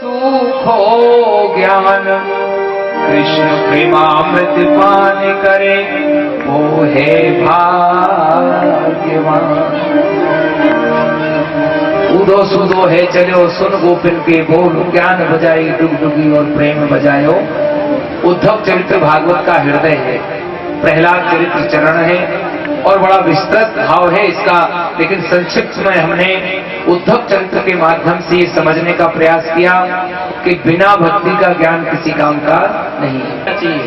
सुखो ज्ञान कृष्ण प्रेमामृत पान करे वो है भाग्यवान। उदो सुदो है चलो सुन गोपिन के बोल, ज्ञान बजाई डुगडुगी और प्रेम बजायो। उद्धव चरित्र भागवत का हृदय है, प्रहलाद चरित्र चरण है और बड़ा विस्तृत भाव है इसका, लेकिन संक्षिप्त में हमने उद्धव चरित्र के माध्यम से ये समझने का प्रयास किया कि बिना भक्ति का ज्ञान किसी काम का नहीं चाहिए।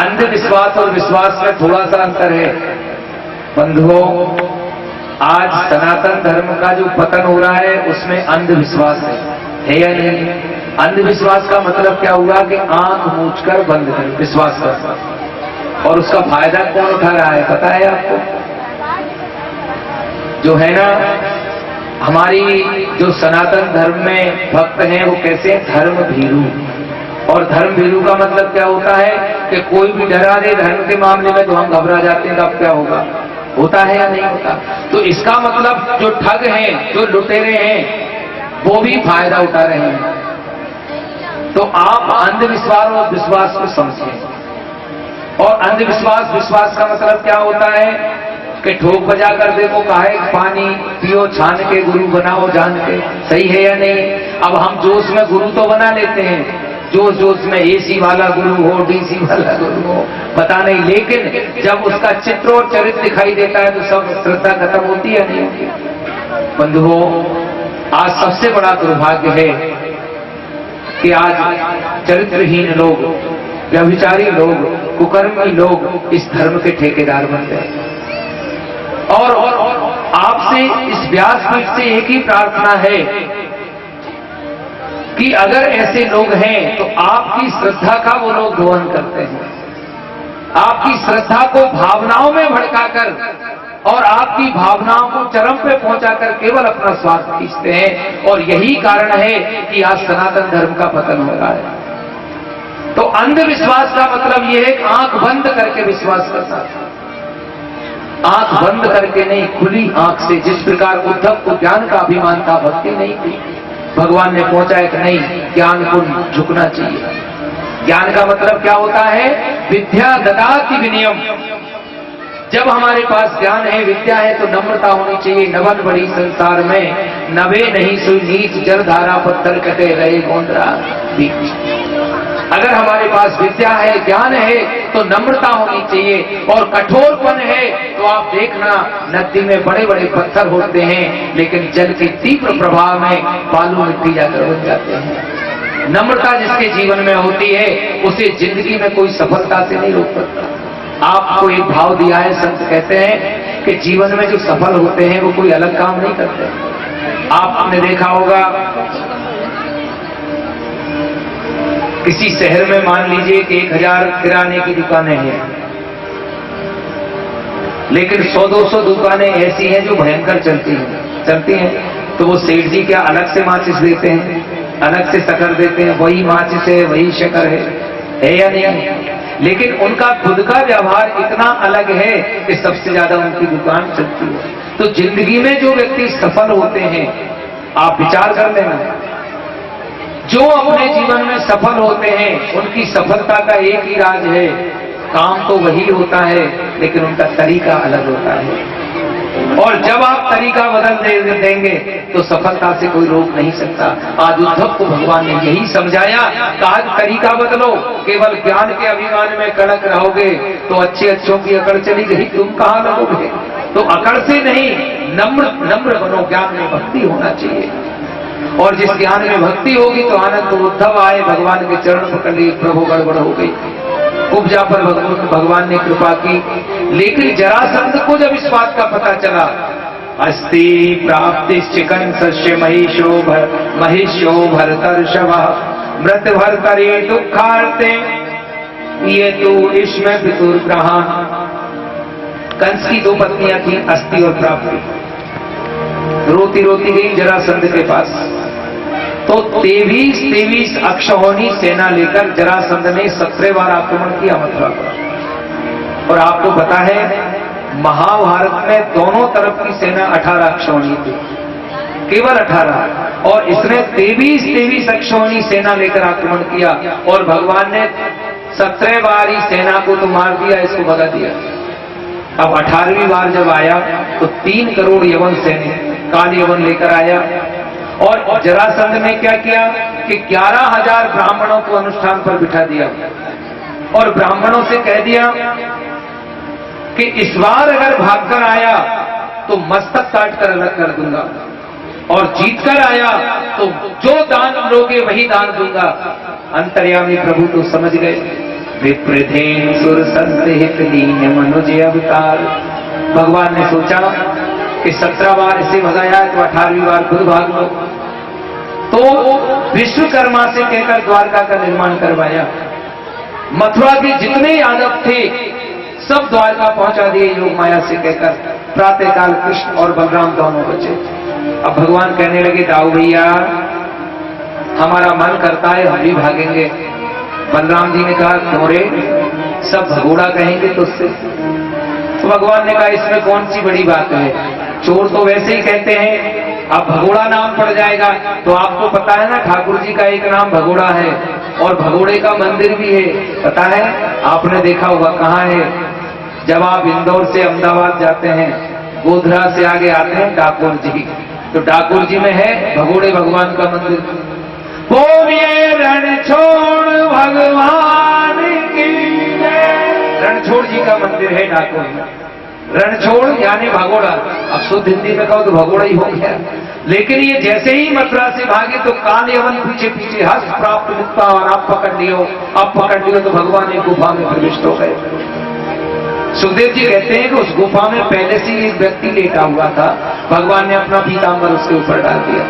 अंधविश्वास और विश्वास में थोड़ा सा अंतर है बंधुओं। आज सनातन धर्म का जो पतन हो रहा है उसमें अंधविश्वास है या नहीं? अंधविश्वास का मतलब क्या हुआ कि आंख मूंझकर बंद कर विश्वास करना, और उसका फायदा कौन उठा रहा है पता है आपको? जो है ना, हमारी जो सनातन धर्म में भक्त हैं वो कैसे धर्म भीरू। और धर्म भीरू का मतलब क्या होता है कि कोई भी डरा दे धर्म के मामले में तो हम घबरा जाते हैं, तब क्या होगा? होता है या नहीं होता? तो इसका मतलब जो ठग हैं, जो लुटेरे हैं, वो भी फायदा उठा रहे हैं। तो आप अंधविश्वास और विश्वास को समझें। और अंधविश्वास विश्वास का मतलब क्या होता है कि ठोक बजा कर देखो काहे पानी पियो छान के गुरु बनाओ जान के। सही है या नहीं? अब हम जोश में गुरु तो बना लेते हैं, जोश जोश में एसी वाला गुरु हो, डीसी वाला गुरु हो, पता नहीं, लेकिन जब उसका चित्र और चरित्र दिखाई देता है तो सब श्रद्धा खत्म होती है नहीं होती? बंधुओं, आज सबसे बड़ा दुर्भाग्य है कि आज चरित्रहीन लोग, व्यभिचारी लोग, कुकर्मी लोग इस धर्म के ठेकेदार बन गए। और आपसे इस व्यासपीठ से एक ही प्रार्थना है कि अगर ऐसे लोग हैं तो आपकी श्रद्धा का वो लोग दोहन करते हैं, आपकी श्रद्धा को भावनाओं में भड़काकर और आपकी भावनाओं को चरम पे पहुंचाकर केवल अपना स्वार्थ खींचते हैं। और यही कारण है कि आज सनातन धर्म का पतन हो रहा है। तो अंधविश्वास का मतलब यह है कि आंख बंद करके विश्वास करना, आंख बंद करके नहीं, खुली आंख से। जिस प्रकार उद्धव को ज्ञान का अभिमान था, भक्ति नहीं थी, भगवान ने पहुंचाया कि नहीं, ज्ञान को झुकना चाहिए। ज्ञान का मतलब क्या होता है? विद्या ददाति विनयम। जब हमारे पास ज्ञान है, विद्या है, तो नम्रता होनी चाहिए। नवन बड़ी संसार में नवे नहीं सुई नीच, जल धारा पत्थर कटे रहे गोंदरा बीच। अगर हमारे पास विद्या है, ज्ञान है, तो नम्रता होनी चाहिए। और कठोरपन है तो आप देखना नदी में बड़े बड़े पत्थर होते हैं, लेकिन जल के तीव्र प्रभाव में बालू मिट्टी जाकर बन जाते हैं। नम्रता जिसके जीवन में होती है उसे जिंदगी में कोई सफलता से नहीं रोक सकता। आपको एक भाव दिया है, संत कहते हैं कि जीवन में जो सफल होते हैं वो कोई अलग काम नहीं करते। आपने देखा होगा किसी शहर में मान लीजिए कि 1000 किराने की दुकानें हैं, लेकिन 100-200 दुकानें ऐसी हैं जो भयंकर चलती हैं। तो वो सेठ जी क्या अलग से माचिस देते हैं, अलग से शक्कर देते हैं? वही माचिस है, वही शक्कर है या नहीं? लेकिन उनका खुद का व्यवहार इतना अलग है कि सबसे ज्यादा उनकी दुकान चलती है। तो जिंदगी में जो व्यक्ति सफल होते हैं, आप विचार कर लेना, जो अपने जीवन में सफल होते हैं उनकी सफलता का एक ही राज है, काम तो वही होता है लेकिन उनका तरीका अलग होता है। और जब आप तरीका बदल देंगे तो सफलता से कोई रोक नहीं सकता। आज उद्धव को भगवान ने यही समझाया, कहा तरीका बदलो, केवल ज्ञान के अभिमान में कड़क रहोगे तो अच्छे अच्छों की अकड़ चली गई, तुम कहां लगोगे? तो अकड़ से नहीं, नम्र बनो। ज्ञान में भक्ति होना चाहिए, और जिस ज्ञान में भक्ति होगी तो आनंद। तो उद्धव आए, भगवान के चरण पकड़ लिए, प्रभु गड़बड़ हो गई। उपजा पर भगवान ने कृपा की, लेकिन जरासंध को जब इस बात का पता चला, अस्ति प्राप्ति चिकन सस्य महिष्यो भरतर्षभ मृत भरतरे दुखार्ते ये तो इसमें पितुर्ग्रहान। कंस की 2 पत्नियां थी, अस्ति और प्राप्ति। रोती रोती गई जरासंध के पास, तो 23 अक्षौहिणी सेना लेकर जरासंध ने 17 बार आक्रमण किया मथुरा पर। और आपको पता है महाभारत में दोनों तरफ की सेना 18 अक्षौहिणी थी। केवल 18। और इसने 23 अक्षौहिणी सेना लेकर आक्रमण किया और भगवान ने 17 बार ही सेना को तो मार दिया, इसको भगा दिया। अब 18वीं बार जब आया तो 3 करोड़ यवन सैनिक काल यवन लेकर आया। और जरासंध ने क्या किया कि 11,000 ब्राह्मणों को अनुष्ठान पर बिठा दिया और ब्राह्मणों से कह दिया कि इस बार अगर भागकर आया तो मस्तक काट कर अलग कर दूंगा, और जीतकर आया तो जो दान लोगे वही दान दूंगा। अंतर्यामी प्रभु तो समझ गए। विप्रधेन सुर संत दीन मनुज अवतार। भगवान ने सोचा कि 17 बार इसे भगाया तो 18वीं बार खुद भाग लो। तो विश्वकर्मा से कहकर द्वारका का निर्माण करवाया। मथुरा के जितने यादव थे सब द्वारका पहुंचा दिए योग माया से कहकर। प्रातःकाल कृष्ण और बलराम दोनों बचे। अब भगवान कहने लगे, दाऊ भैया हमारा मन करता है हम भी भागेंगे। बलराम जी ने कहा, क्यों रे, सब भगोड़ा कहेंगे तुझसे। तो भगवान ने कहा, इसमें कौन सी बड़ी बात है, चोर तो वैसे ही कहते हैं, अब भगोड़ा नाम पड़ जाएगा। तो आपको पता है ना ठाकुर जी का एक नाम भगोड़ा है और भगोड़े का मंदिर भी है, पता है, आपने देखा होगा। कहाँ है? जब आप इंदौर से अहमदाबाद जाते हैं, गोधरा से आगे आते हैं ठाकुर जी, तो ठाकुर जी में है भगोड़े भगवान का मंदिर। बोलिए रणछोड़ भगवान की जय। रणछोड़ जी का मंदिर है ठाकुर जी। रणछोड़ यानी भगोड़ा। अब शुद्ध हिंदी में कहो तो भगोड़ा ही हो गया। लेकिन ये जैसे ही मथुरा से भागे तो काल यवन पीछे पीछे हस्त प्राप्त मुक्ता और आप पकड़ लियो तो भगवान एक गुफा में प्रविष्ट हो गए। सुखदेव जी कहते हैं कि उस गुफा में पहले से एक व्यक्ति लेटा हुआ था। भगवान ने अपना पीतांबर उसके ऊपर डाल दिया,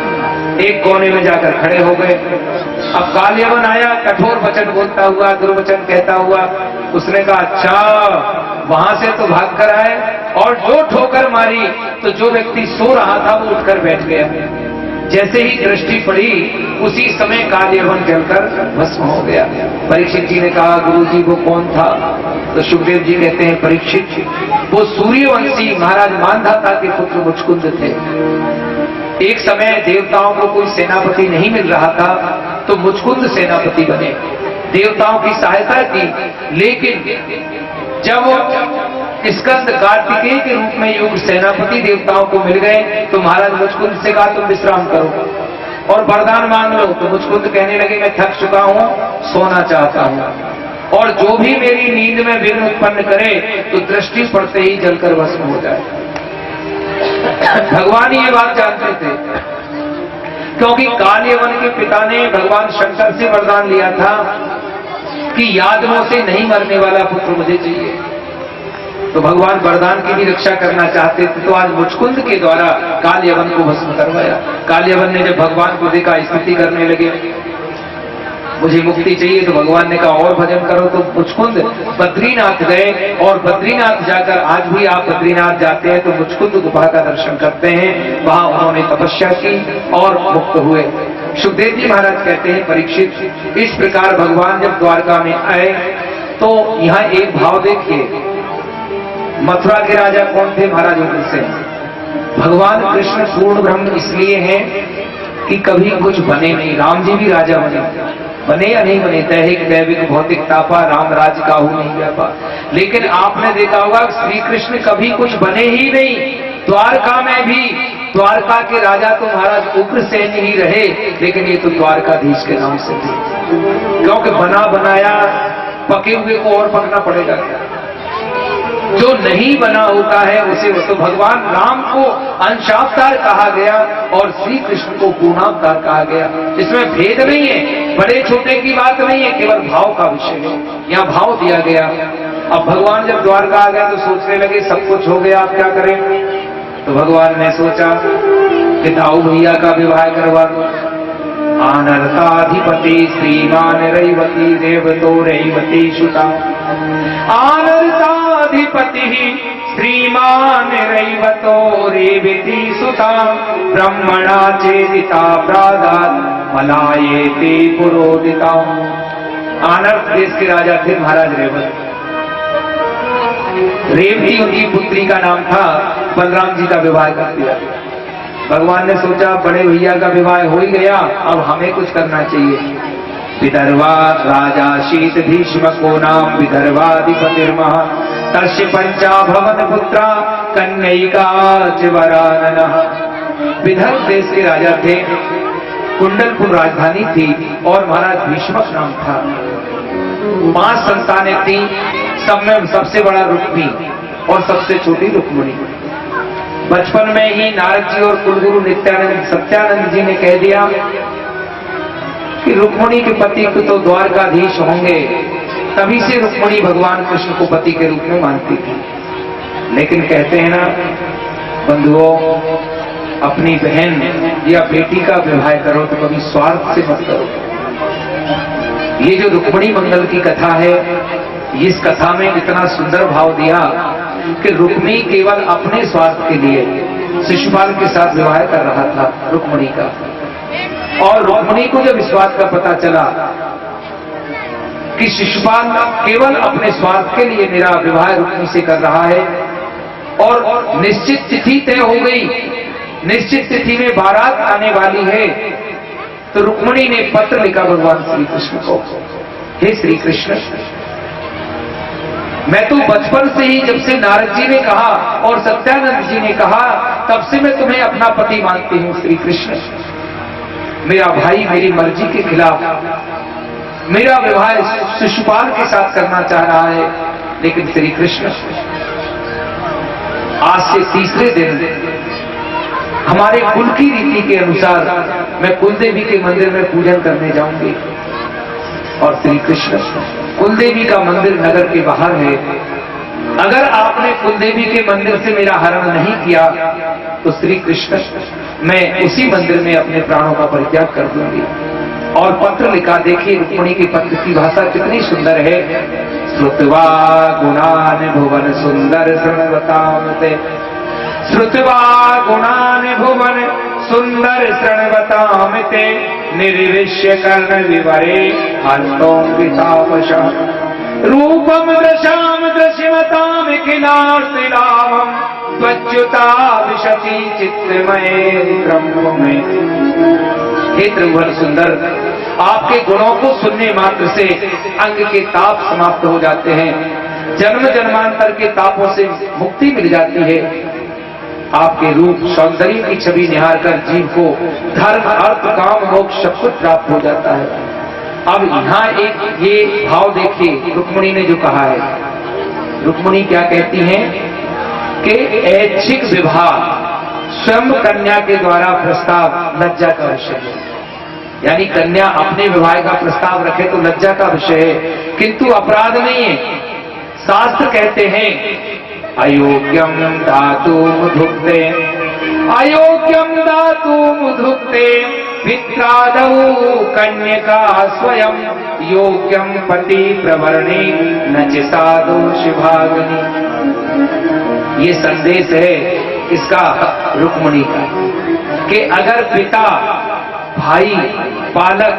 एक कोने में जाकर खड़े हो गए। अब काल यवन आया, कठोर वचन बोलता हुआ, दुर्वचन कहता हुआ। उसने कहा, अच्छा वहां से तो भाग कर आए, और जो ठोकर मारी तो जो व्यक्ति सो रहा था वो उठकर बैठ गया। जैसे ही दृष्टि पड़ी उसी समय काल यवन जलकर भस्म हो गया। परीक्षित जी ने कहा, गुरु जी वो कौन था? तो सुखदेव जी कहते हैं, परीक्षित वो सूर्यवंशी महाराज मानधाता के पुत्र मुचकुंद थे। एक समय देवताओं को कोई सेनापति नहीं मिल रहा था तो मुचकुंद सेनापति बने, देवताओं की सहायता की। लेकिन जब स्कंद कार्तिकेय के रूप में युग सेनापति देवताओं को मिल गए तो महाराज मुचकुंद से कहा, तुम विश्राम करो और वरदान मांग लो। तो मुचकुंद कहने लगे, मैं थक चुका हूं, सोना चाहता हूं, और जो भी मेरी नींद में विघ्न उत्पन्न करे तो दृष्टि पड़ते ही जलकर भस्म हो जाए। भगवान ये बात जानते थे, क्योंकि काल यवन के पिता ने भगवान शंकर से वरदान लिया था कि यादवों से नहीं मरने वाला पुत्र मुझे चाहिए। तो भगवान वरदान की भी रक्षा करना चाहते थे, तो आज मुचकुंद के द्वारा काल यवन को भस्म करवाया। काल यवन ने जब भगवान को देखा, स्तुति करने लगे, मुझे मुक्ति चाहिए। तो भगवान ने कहा, और भजन करो। तो मुचकुंद बद्रीनाथ गए, और बद्रीनाथ जाकर, आज भी आप बद्रीनाथ जाते हैं तो मुचकुंद गुफा का दर्शन करते हैं। वहां उन्होंने तपस्या की और मुक्त हुए। सुखदेव जी महाराज कहते हैं, परीक्षित इस प्रकार भगवान जब द्वारका में आए तो यहाँ एक भाव देखिए। मथुरा के राजा कौन थे? महाराज उग्रसेन। भगवान कृष्ण पूर्ण ब्रह्म इसलिए हैं कि कभी कुछ बने नहीं। राम जी भी राजा बने या नहीं बने, दैहिक दैविक भौतिक तापा, राम राज काहू नहीं व्यापा। लेकिन आपने देखा होगा श्री कृष्ण कभी कुछ बने ही नहीं। द्वारका में भी द्वारका के राजा तो महाराज उग्रसेन ही रहे, लेकिन ये तो द्वारकाधीश के नाम से थे, क्योंकि बना बनाया पके हुए को और पकना पड़ेगा। जो नहीं बना होता है उसे, तो भगवान राम को अंशावतार कहा गया और श्री कृष्ण को पूर्णावतार कहा गया। इसमें भेद नहीं है, बड़े छोटे की बात नहीं है, केवल भाव का विषय है। यहाँ भाव दिया गया। अब भगवान जब द्वारका आ गए तो सोचने लगे सब कुछ हो गया, आप क्या करें? तो भगवान ने सोचा कि दाऊ भैया का विवाह करवा दो। आनर्ताधिपति श्रीमान रैवती देवतो रैवती सुता। आनर्ताधिपति श्रीमान रैवतो रेवती सुता। ब्रह्मणा चेदिता प्रादात् पलायेति पुरोदिता। आनर्त देश के राजा थे महाराज रेवत। रेवती उनकी पुत्री का नाम था। बलराम जी का विवाह कर दिया। भगवान ने सोचा बड़े भैया का विवाह हो ही गया, अब हमें कुछ करना चाहिए। विदर्भा राजा शीत भीष्म को नाम विदर्भाधिपतिर्मः तस्य पंचा भवन पुत्रा कन्यैका वराननः। विदर्भ देश के राजा थे, कुंडलपुर राजधानी थी और महाराज भीष्मक नाम था। 5 संतानें थी, सब में सबसे बड़ा रुक्मी और सबसे छोटी रुक्मिणी। बचपन में ही नारद जी और कुलगुरु नित्यानंद सत्यानंद जी ने कह दिया कि रुक्मिणी के पति को तो द्वारकाधीश होंगे, तभी से रुक्मिणी भगवान कृष्ण को पति के रूप में मानती थी। लेकिन कहते हैं ना बंधुओं, अपनी बहन या बेटी का विवाह करो तो कभी स्वार्थ से मत करो। ये जो रुक्मिणी मंगल की कथा है, इस कथा में इतना सुंदर भाव दिया कि रुक्मिणी केवल अपने स्वार्थ के लिए शिशुपाल के साथ विवाह कर रहा था रुक्मिणी का। और रुक्मिणी को जब इस बात का पता चला कि शिशुपाल केवल अपने स्वार्थ के लिए मेरा विवाह रुक्मिणी से कर रहा है और निश्चित तिथि तय हो गई, निश्चित तिथि में बारात आने वाली है, तो रुक्मिणी ने पत्र लिखा भगवान श्री कृष्ण को, हे श्री कृष्ण, मैं तो बचपन से ही जब से नारद जी ने कहा और सत्यानंद जी ने कहा तब से मैं तुम्हें अपना पति मानती हूं श्री कृष्ण। मेरा भाई मेरी मर्जी के खिलाफ मेरा विवाह शिशुपाल के साथ करना चाह रहा है, लेकिन श्री कृष्ण आज से तीसरे दिन हमारे कुल की रीति के अनुसार मैं कुलदेवी के मंदिर में पूजन करने जाऊंगी। और श्री कृष्ण, कुलदेवी का मंदिर नगर के बाहर है, अगर आपने कुलदेवी के मंदिर से मेरा हरण नहीं किया तो श्री कृष्ण मैं उसी मंदिर में अपने प्राणों का परित्याग कर दूंगी। और पत्र लिखा, देखिए रुक्मिणी के पत्र की भाषा कितनी सुंदर है। श्रुत्वा गुणान भुवन सुंदर शृण्वतामते, श्रुत्वा गुणान भुवन सुंदर शृण्वतामते, निर्विश्य कर्ण विवरे हन्तोऽमृतापशः, रूपम दशाम दशिमताम किलार्तिलाभम, त्वच्युता विशति चित्तमये ब्रह्म में। हे त्रिभुवन सुंदर, आपके गुणों को सुनने मात्र से अंग के ताप समाप्त हो जाते हैं, जन्म जन्मांतर के तापों से मुक्ति मिल जाती है। आपके रूप सौंदर्य की छवि निहार कर जीव को धर्म अर्थ काम मोक्ष सब कुछ प्राप्त हो जाता है। अब यहाँ एक ये भाव देखिए रुक्मिणी ने जो कहा है। रुक्मिणी क्या कहती हैं कि ऐच्छिक विवाह स्वयं कन्या के द्वारा प्रस्ताव लज्जा का विषय है, यानी कन्या अपने विवाह का प्रस्ताव रखे तो लज्जा का विषय है, किंतु अपराध नहीं है। शास्त्र कहते हैं अयोग्यम दातुम धुक्ते, अयोग्यम दातुम धुक्ते, पित्रादौ कन्यका स्वयं, योग्यम पति प्रवर्णे न चिसादो शिभागनी। ये संदेश है इसका रुक्मिणी का कि अगर पिता भाई पालक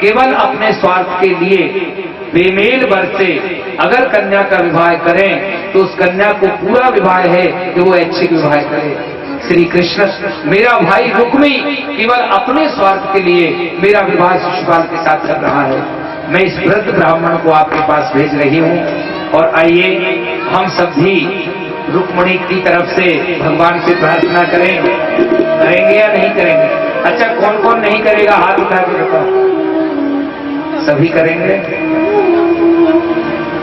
केवल अपने स्वार्थ के लिए बेमेल बरसे अगर कन्या का विवाह करें तो उस कन्या को पूरा विवाह है कि वो ऐच्छिक विवाह करे। श्री कृष्ण, मेरा भाई रुक्मी केवल अपने स्वार्थ के लिए मेरा विवाह शिशुपाल के साथ कर रहा है। मैं इस वृद्ध ब्राह्मण को आपके पास भेज रही हूँ और आइए हम सब भी रुक्मिणी की तरफ से भगवान से प्रार्थना करेंगे। करेंगे या नहीं करेंगे? अच्छा, कौन कौन नहीं करेगा हाथ उठा के बताओ। सभी करेंगे?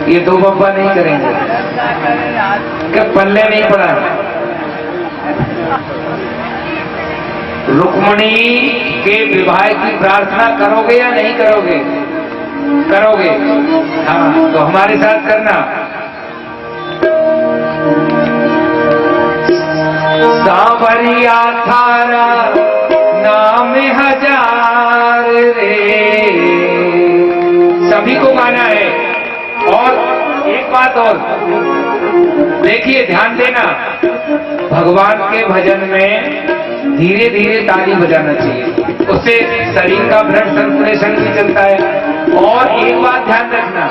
ये दो बब्बा नहीं करेंगे क्या? पल्ले नहीं पड़ा? रुक्मिणी के विवाह की प्रार्थना करोगे या नहीं करोगे? करोगे? हाँ, तो हमारे साथ करना। सांवरिया थारा नाम हजार रे, सभी को गाना है। और एक बात और देखिए, ध्यान देना, भगवान के भजन में धीरे धीरे ताली बजाना चाहिए, उससे शरीर का ब्लड सर्कुलेशन भी चलता है। और एक बात ध्यान रखना,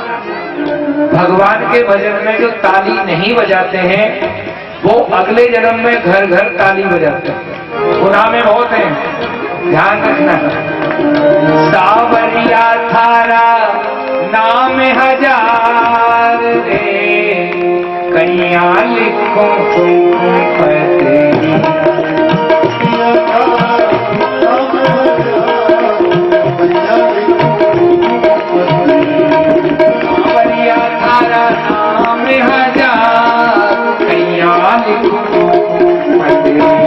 भगवान के भजन में जो ताली नहीं बजाते हैं वो अगले जन्म में घर घर ताली बजाते हैं। गुनाह में बहुत है, ध्यान रखना। सावरिया थारा नाम हजार रे, कैया लिखो कुमकुम फतेही। सावरिया थारा नाम हजार, कैया लिखो कुमकुम फतेही।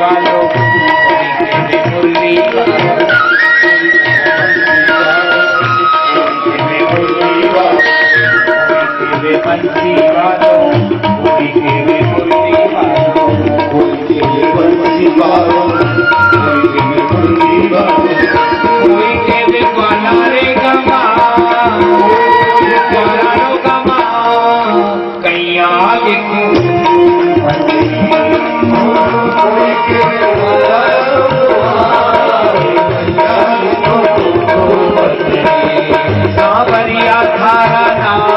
वालों कोई खेवे मुरली वालों, बंसी वालों कोई खेवे मुरली वालों, कोई खेवे बंसी वालों, कोई खेवे मुरली वालों, कोई खेवे ग्वालारे गमा, ग्वालारो गमा कैया लिखूं कोई खेवे ग्वालारो सांवरिया थारा नाम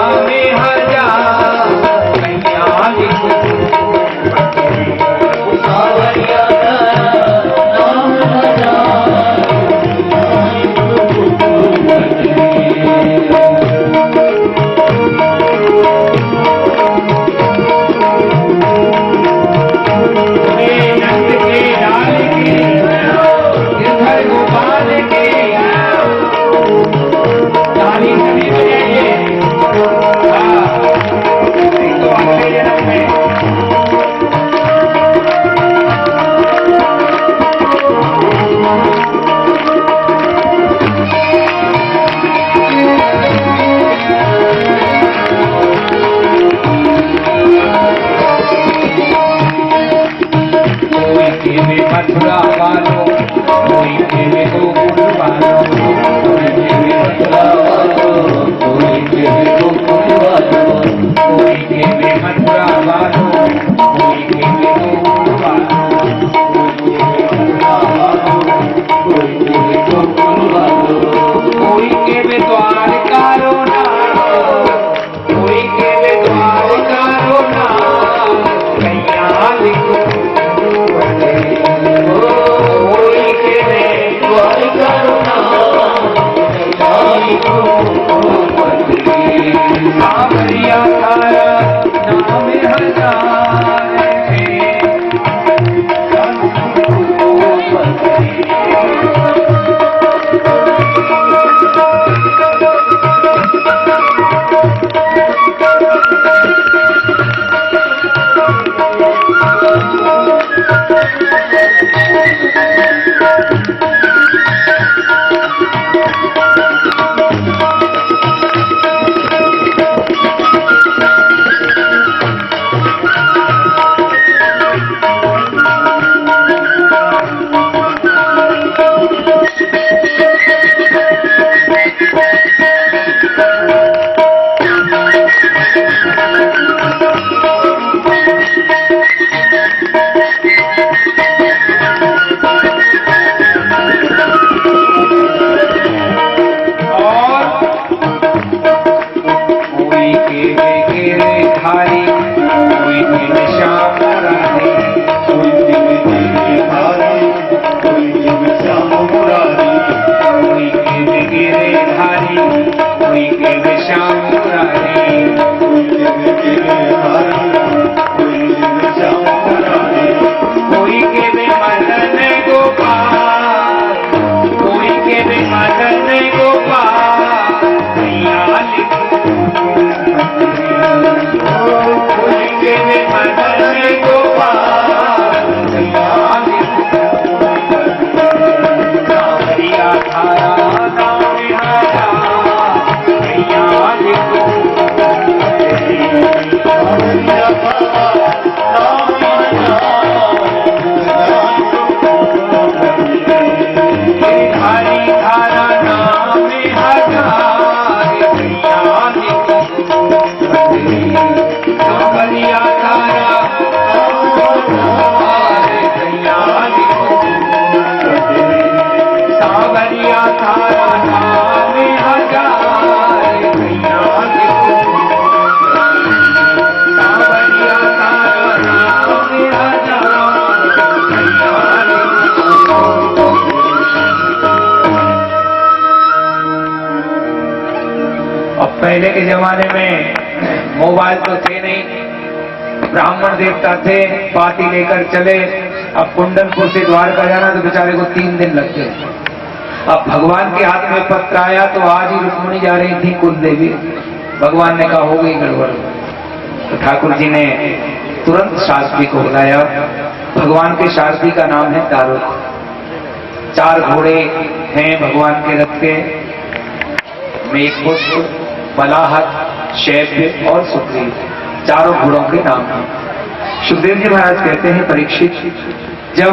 मथुरा वालों कोई खेवे गोकुल वालों, कोई खेवे मथुरा वालों, कोई खेवे गोकुल वालों, कोई खेवे मथुरा वालों, कोई खेवे गोकुल वालों, कोई खेवे मथुरा वालों, कोई खेवे गोकुल वालों, कोई खेवे द्वारका रोना, कोई खेवे द्वारका रोना कैया लिखूं सांवरिया थारा नाम हजारे पहले के जमाने में मोबाइल तो थे नहीं, ब्राह्मण देवता थे, पाती लेकर चले। अब कुंडनपुर से द्वारका जाना तो बेचारे को 3 दिन लगते। अब भगवान के हाथ में पत्र आया तो आज ही रुक्मिणी जा रही थी कुल देवी। भगवान ने कहा हो गई गड़बड़, तो ठाकुर जी ने तुरंत शास्त्री को बुलाया भगवान के सारथी का नाम है दारुक। 4 घोड़े हैं भगवान के रथ के, मेघपुष्प, बलाहत, शैव्य और सुग्रीव, चारों घोड़ों के नाम हैं। सुखदेव जी महाराज कहते हैं, परीक्षित, जब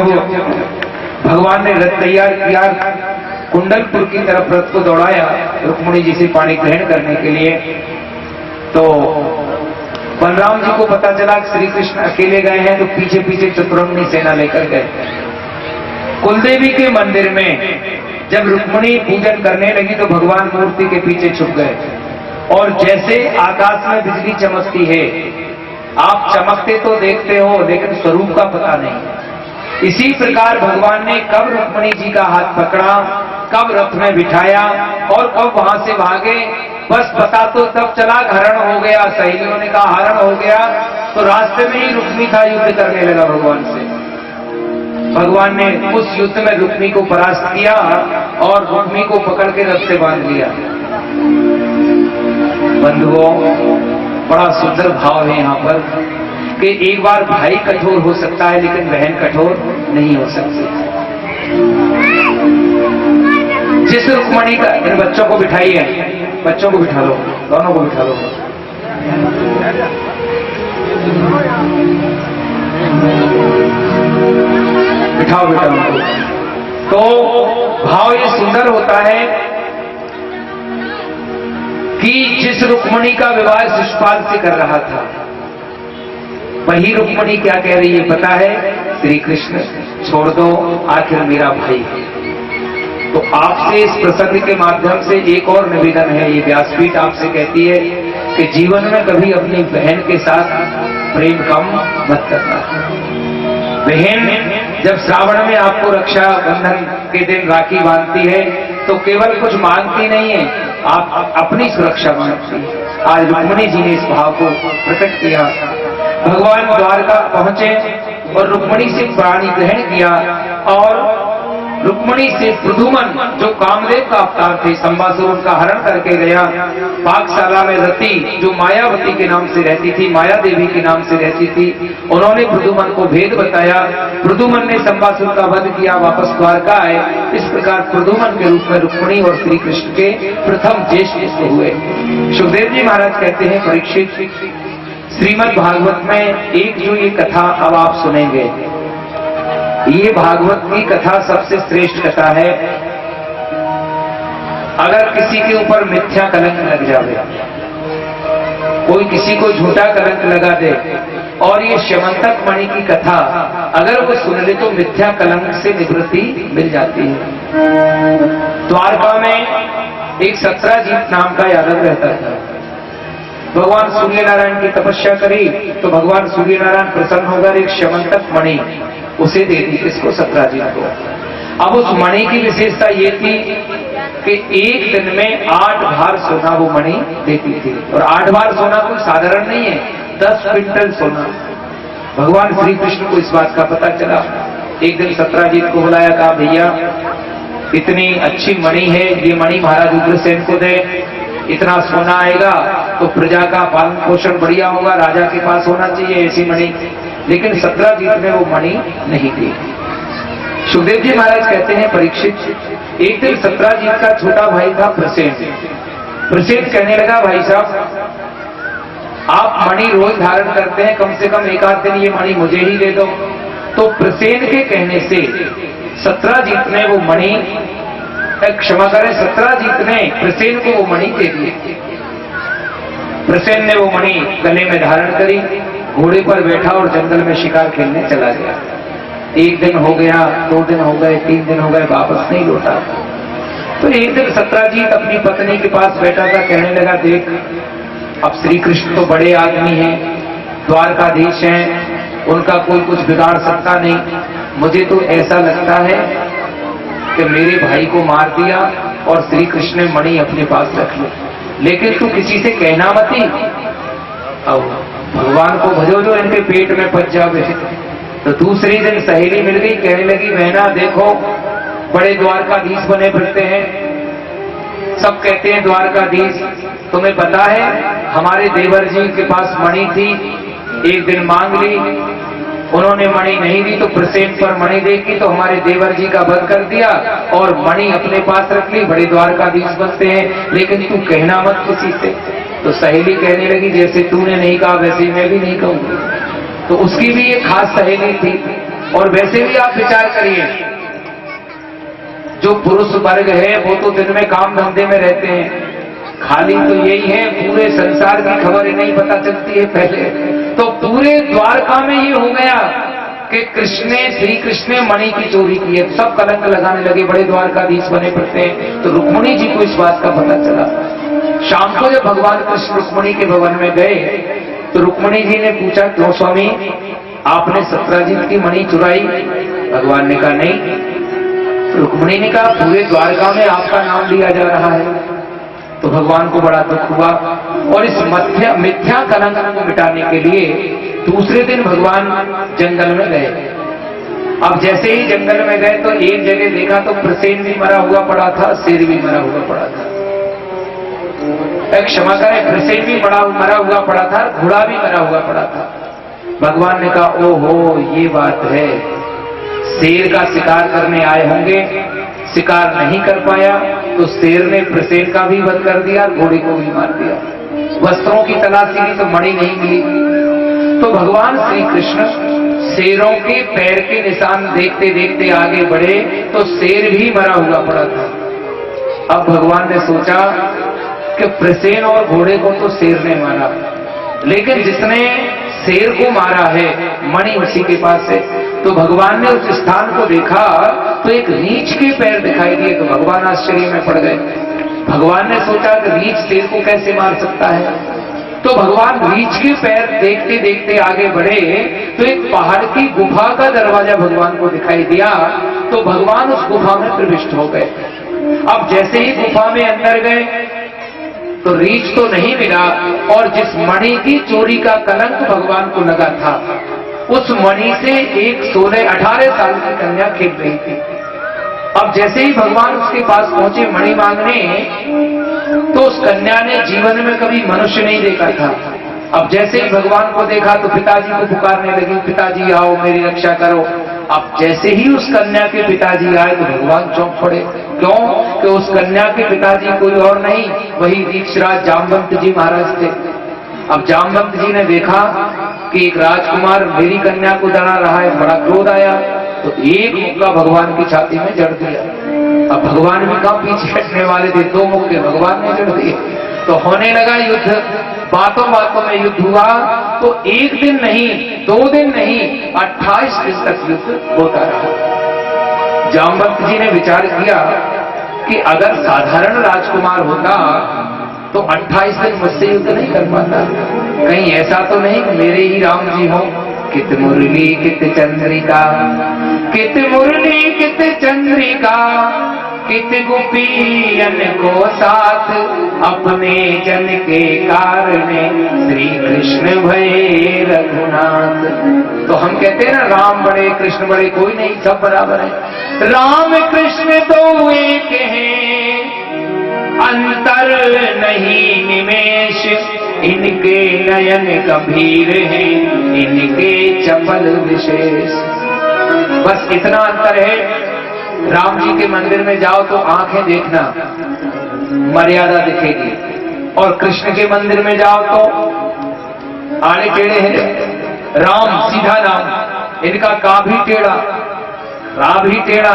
भगवान ने रथ तैयार किया, कुंडलपुर की तरफ रथ को दौड़ाया रुक्मिणी जी से पानी ग्रहण करने के लिए, तो बलराम जी को पता चला कि श्री कृष्ण अकेले गए हैं, तो पीछे पीछे चतुरंगी सेना लेकर गए। कुलदेवी के मंदिर में जब रुक्मिणी पूजन करने लगी तो भगवान मूर्ति के पीछे छुप गए, और जैसे आकाश में बिजली चमकती है, आप चमकते तो देखते हो लेकिन स्वरूप का पता नहीं। इसी प्रकार भगवान ने कब रुक्मिणी जी का हाथ पकड़ा, कब रथ में बिठाया और कब वहां से भागे, बस पता तो तब चला हरण हो गया। सहेलियों ने कहा हरण हो गया, तो रास्ते में ही रुक्मी था, युद्ध करने लगा भगवान से। भगवान ने उस युद्ध में रुक्मी को परास्त किया और रुक्मी को पकड़ के रथ से बांध लिया। बंधुओं, बड़ा सुंदर भाव है यहाँ पर कि एक बार भाई कठोर हो सकता है लेकिन बहन कठोर नहीं हो सकती। जिस रुक्मिणी का, इन बच्चों को बिठाइए, बच्चों को बिठा लो, दोनों को बिठा लो, बिठाओ बेटा उनको। तो भाव ये सुंदर होता है कि जिस रुक्मिणी का विवाह शिशुपाल से कर रहा था, वही रुक्मिणी क्या कह रही है पता है? श्री कृष्ण छोड़ दो, आखिर मेरा भाई है। तो आपसे इस प्रसंग के माध्यम से एक और निवेदन है, ये व्यासपीठ आपसे कहती है कि जीवन में कभी अपनी बहन के साथ प्रेम कम मत करना। बहन जब श्रावण में आपको रक्षा बंधन के दिन राखी बांधती है तो केवल कुछ मांगती नहीं है, आप अपनी सुरक्षा मांगती है। आज रुक्मिणी जी ने इस भाव को प्रकट किया। भगवान द्वारका पहुंचे और रुक्मिणी से प्राणी ग्रहण किया, और रुक्मिणी से प्रद्युमन जो कामदेव का अवतार थे, संबासुर उनका हरण करके गया। पाकशाला में रति जो मायावती के नाम से रहती थी, माया देवी के नाम से रहती थी, उन्होंने प्रद्युमन को भेद बताया। प्रद्युमन ने संबासुर का वध किया, वापस द्वारका आए। इस प्रकार प्रद्युमन के रूप में रुक्मिणी और श्री कृष्ण के प्रथम ज्येष्ठ हुए। सुखदेव जी महाराज कहते हैं, परीक्षित, श्रीमद् भागवत में एक जो ये कथा अब आप सुनेंगे, ये भागवत की कथा सबसे श्रेष्ठ कथा है। अगर किसी के ऊपर मिथ्या कलंक लग जावे, कोई किसी को झूठा कलंक लगा दे, और ये श्यमंतक मणि की कथा अगर वो सुन ले तो मिथ्या कलंक से निवृत्ति मिल जाती है। द्वारका में एक सत्राजीत नाम का यादव रहता था। भगवान सूर्य नारायण की तपस्या करी तो भगवान सूर्य नारायण प्रसन्न होकर एक श्यमंतक मणि उसे दे दी, इसको सत्राजीत को। अब उस मणि की विशेषता ये थी कि एक दिन में 8 भार सोना वो मणि देती थी, और 8 भार सोना कोई साधारण नहीं है, 10 क्विंटल सोना। भगवान श्री कृष्ण को इस बात का पता चला। एक दिन सत्राजीत को बुलाया, कहा भैया इतनी अच्छी मणि है, ये मणि महाराज उग्रसेन को दे, इतना सोना आएगा तो प्रजा का पालन पोषण बढ़िया होगा, राजा के पास होना चाहिए ऐसी मणि। लेकिन सत्राजीत ने वो मणि नहीं दी। सुखदेव जी महाराज कहते हैं, परीक्षित, एक दिन सत्राजीत का छोटा भाई था प्रसेन। प्रसेन कहने लगा, भाई साहब आप मणि रोज धारण करते हैं, कम से कम एक आध दिन ये मणि मुझे ही दे दो। तो प्रसेन के कहने से सत्राजीत ने वो मणि, क्षमा करें, सत्राजीत ने प्रसेन को वो मणि दे दी। प्रसेन ने वो मणि गले में धारण करी, घोड़े पर बैठा और जंगल में शिकार खेलने चला गया। 1 दिन हो गया, 2 दिन हो गए, 3 दिन हो गए, वापस नहीं लौटा। तो एक दिन सत्राजीत अपनी पत्नी के पास बैठा था, कहने लगा, देख अब श्री कृष्ण तो बड़े आदमी हैं, द्वारकाधीश हैं, उनका कोई कुछ बिगाड़ सकता नहीं। मुझे तो ऐसा लगता है कि मेरे भाई को मार दिया और श्री कृष्ण ने मणि अपने पास रख ली, लेकिन तू किसी से कहना मती। अब भगवान को भजो जो इनके पेट में पच जावे। तो दूसरी दिन सहेली मिल गई, कहने लगी, बहना देखो बड़े द्वारकाधीश बने फिरते हैं, सब कहते हैं द्वारकाधीश, तुम्हें पता है हमारे देवर जी के पास मणि थी, एक दिन मांग ली, उन्होंने मणि नहीं दी तो प्रसेन पर मणि देखी तो हमारे देवर जी का वध कर दिया और मणि अपने पास रख ली, बड़े द्वारकाधीश बनते हैं, लेकिन तू कहना मत किसी से। तो सहेली कहने लगी जैसे तूने नहीं कहा वैसे मैं भी नहीं कहूंगी। तो उसकी भी एक खास सहेली थी। और वैसे भी आप विचार करिए, जो पुरुष वर्ग है वो तो दिन में काम धंधे में रहते हैं, खाली तो यही है, पूरे संसार की खबर नहीं पता चलती है पहले। तो पूरे द्वारका में ये हो गया कि श्री कृष्ण ने मणि की चोरी की है। सब कलंक लगाने लगे, बड़े द्वारकाधीश बने पड़ते हैं। तो रुक्मिणी जी को इस बात का पता चला। शाम को जब भगवान कृष्ण रुक्मिणी के भवन में गए तो रुक्मिणी जी ने पूछा, क्यों स्वामी आपने सत्राजित की मणि चुराई? भगवान ने कहा नहीं। रुक्मिणी ने कहा पूरे द्वारका में आपका नाम लिया जा रहा है। तो भगवान को बड़ा दुख हुआ और इस मिथ्या कलंक को मिटाने के लिए दूसरे दिन भगवान जंगल में गए। अब जैसे ही जंगल में गए तो एक जगह देखा तो प्रसेन भी मरा हुआ पड़ा था, शेर भी मरा हुआ पड़ा था। क्षमा करें, प्रसेन भी मरा हुआ पड़ा था, घोड़ा भी मरा हुआ पड़ा था। भगवान ने कहा ओहो ये बात है, शेर का शिकार करने आए होंगे, शिकार नहीं कर पाया तो शेर ने प्रसेन का भी वध कर दिया, घोड़े को भी मार दिया। वस्त्रों की तलाशी की तो मणि नहीं मिली। तो भगवान श्री कृष्ण शेरों के पैर के निशान देखते देखते आगे बढ़े तो शेर भी मरा हुआ पड़ा था। अब भगवान ने सोचा कि प्रसेन और घोड़े को तो शेर ने मारा, लेकिन जिसने शेर को मारा है मणि उसी के पास है। तो भगवान ने उस स्थान को देखा तो एक रीछ के पैर दिखाई दिए। तो भगवान आश्चर्य में पड़ गए। भगवान ने सोचा कि रीछ शेर को कैसे मार सकता है। तो भगवान रीछ के पैर देखते देखते आगे बढ़े तो एक पहाड़ की गुफा का दरवाजा भगवान को दिखाई दिया। तो भगवान उस गुफा में प्रविष्ट हो गए। अब जैसे ही गुफा में अंदर गए तो रीछ तो नहीं मिला और जिस मणि की चोरी का कलंक भगवान को लगा था उस मणि से एक 18 साल की कन्या खेल रही थी। अब जैसे ही भगवान उसके पास पहुंचे मणि मांगने तो उस कन्या ने जीवन में कभी मनुष्य नहीं देखा था। अब जैसे ही भगवान को देखा तो पिताजी को पुकारने लगी, पिताजी आओ मेरी रक्षा करो। अब जैसे ही उस कन्या के पिताजी आए तो भगवान चौंक पड़े। क्यों? कि उस कन्या के पिताजी कोई और नहीं, वही दीक्षराज जामवंत जी महाराज थे। अब जामवंत जी ने देखा कि एक राजकुमार मेरी कन्या को दड़ा रहा है, बड़ा क्रोध आया तो एक मुक्का भगवान की छाती में जड़ दिया। अब भगवान भी कहाँ पीछे हटने वाले थे, 2 मुक्के भगवान ने जड़ दिए। तो होने लगा युद्ध, बातों बातों में युद्ध हुआ। तो 1 दिन नहीं, 2 दिन नहीं, 28 दिन तक युद्ध होता रहा। जामवंत जी ने विचार किया कि अगर साधारण राजकुमार होता तो 28 दिन मुझसे युद्ध नहीं कर पाता। कहीं ऐसा तो नहीं मेरे ही राम जी हो। कित मुरली कित चंद्रिका, कित मुरली कित चंद्रिका, कित गोपियन को साथ, अपने जन के कारणे श्री कृष्ण भये रघुनाथ। तो हम कहते हैं ना राम बड़े कृष्ण बड़े, कोई नहीं, सब बराबर है। राम कृष्ण तो एक हैं, अंतर नहीं निमेष, इनके नयन गंभीर हैं, इनके चपल विशेष। बस इतना अंतर है। राम जी के मंदिर में जाओ तो आंखें देखना, मर्यादा दिखेगी, और कृष्ण के मंदिर में जाओ तो आड़े टेढ़े हैं। राम सीधा नाम, इनका का भी टेढ़ा, रा भी टेढ़ा,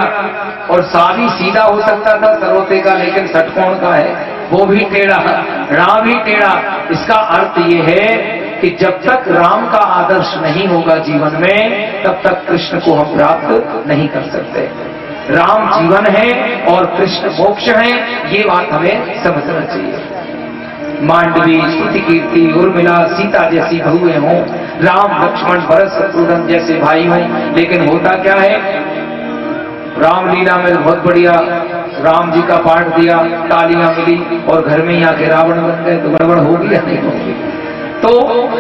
और सा भी सीधा हो सकता था सर्वोते का, लेकिन षटकोण का है, वो भी टेढ़ा, रा भी टेढ़ा। इसका अर्थ ये है कि जब तक राम का आदर्श नहीं होगा जीवन में, तब तक कृष्ण को हम प्राप्त नहीं कर सकते। राम जीवन है और कृष्ण मोक्ष है, ये बात हमें समझना चाहिए। मांडवी, स्तुति कीर्ति, उर्मिला, सीता जैसी बहुएं हों, राम लक्ष्मण भरत शत्रुघ्न जैसे भाई हों, लेकिन होता क्या है, रामलीला में बहुत बढ़िया राम जी का पाठ दिया, तालियां मिली और घर में ही आके रावण बन गए, तो गड़बड़ होगी या नहीं होगी? तो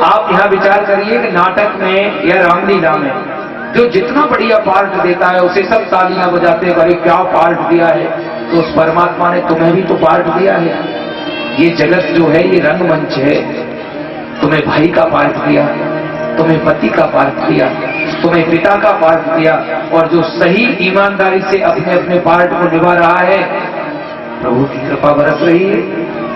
आप यहाँ विचार करिए कि नाटक में या रामलीला में जो जितना बढ़िया पार्ट देता है उसे सब तालियां बजाते हैं, अरे क्या पार्ट दिया है। तो उस परमात्मा ने तुम्हें भी तो पार्ट दिया है। ये जगत जो है ये रंगमंच है, तुम्हें भाई का पार्ट दिया, तुम्हें पति का पार्ट दिया, तुम्हें पिता का पार्ट दिया, और जो सही ईमानदारी से अपने अपने पार्ट को निभा रहा है, प्रभु की कृपा बरस रही है।